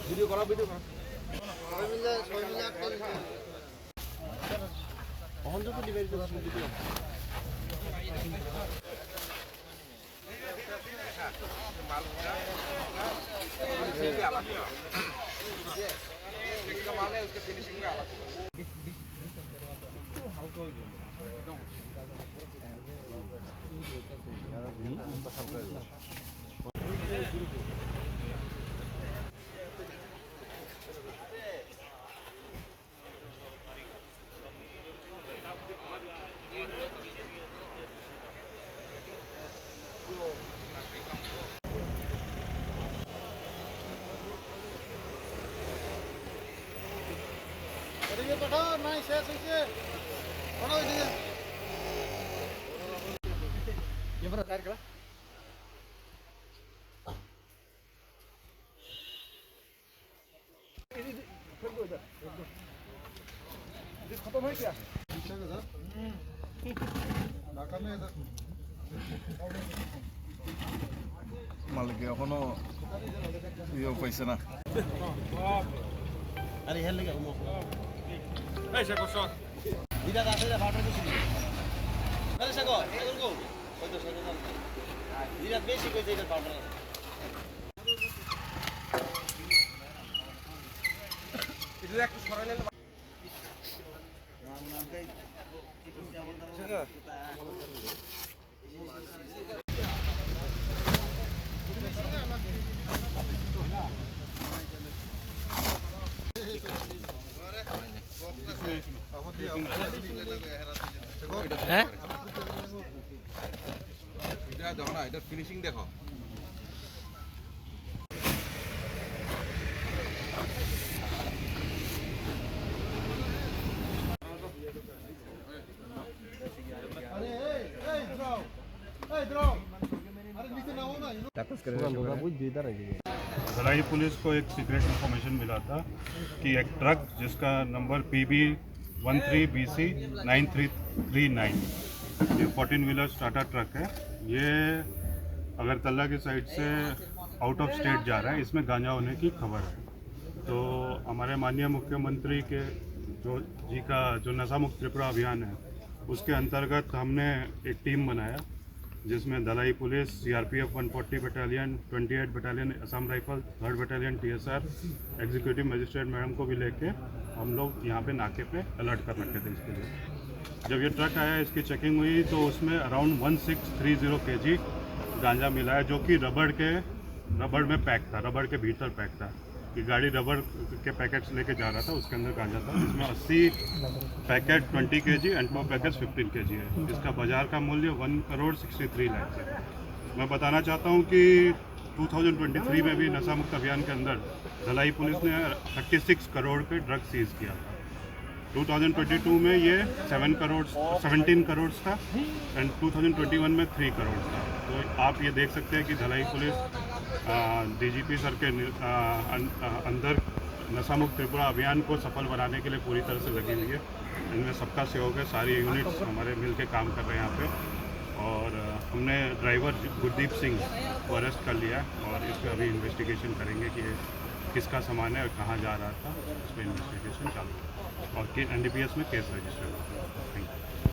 Video করা video করা অহঞ্জক device video এদিকে পাঠাও নাই শেষ হইছে পাঠাও এদিকে ক্যামেরা কার করা ये खत्म है क्या মালিক এখনো ইয়ে পাইছে না আরে হেল লাগা এই শেখো শট দিদা আছে রে ফাটার কিছু আরে শেখো এগুলো কো ওই তো শেখো দিদা বেশি কইছে এটা ফাটার এটা একটু সরাইলে হ্যাঁ এটা দেখো না এটা ফিনিশিং দেখো धलाई पुलिस को एक सीक्रेट इंफॉर्मेशन मिला था कि एक ट्रक जिसका नंबर PB13BC9339 ये 14 व्हीलर टाटा ट्रक है। ये अगरतला की साइड से आउट ऑफ स्टेट जा रहा है। इसमें गांजा होने की खबर है। तो हमारे माननीय मुख्यमंत्री के जो नशा मुक्त त्रिपुरा अभियान है उसके अंतर्गत हमने एक टीम बनाया जिसमें Dhalai police, CRPF 140 battalion, 28 battalion Assam rifle, 3rd battalion TSR, executive magistrate madam को भी लेके हम लोग यहाँ पे नाके पे अलर्ट कर रखे थे इसके लिए। जब ये ट्रक आया इसकी चेकिंग हुई तो उसमें अराउंड 1630 kg गांजा मिला है जो कि रबड़ में पैक था, रबड़ के भीतर पैक था। कि गाड़ी रबड़ के पैकेट्स लेके जा रहा था, उसके अंदर गांजा था। इसमें 80 packet 20 kg and 4 packet 15 kg है। इसका बाजार का मूल्य 1,63 लाख है। मैं बताना चाहता हूं कि 2023 में भी नशा मुक्त अभियान के अंदर धलाई पुलिस ने 36 करोड़ के ड्रग सीज किया था। 2022 में ये 17 करोड़ था एंड 2021 में 3 करोड़ था। तो आप ये देख सकते हैं कि धलाई पुलिस DGP सर के अंदर नशा मुक्त त्रिपुरा अभियान को सफल बनाने के लिए पूरी तरह से लगी हुई है। इनमें सबका सहयोग है, सारी यूनिट्स हमारे मिलके काम कर रहे हैं यहाँ पे। और हमने ड्राइवर गुरदीप सिंह को अरेस्ट कर लिया है और इस पर अभी इन्वेस्टिगेशन करेंगे कि किसका सामान है और कहाँ जा रहा था। इस पर इन्वेस्टिगेशन चालू है और NDPS में केस रजिस्टर हुआ है। Thank you.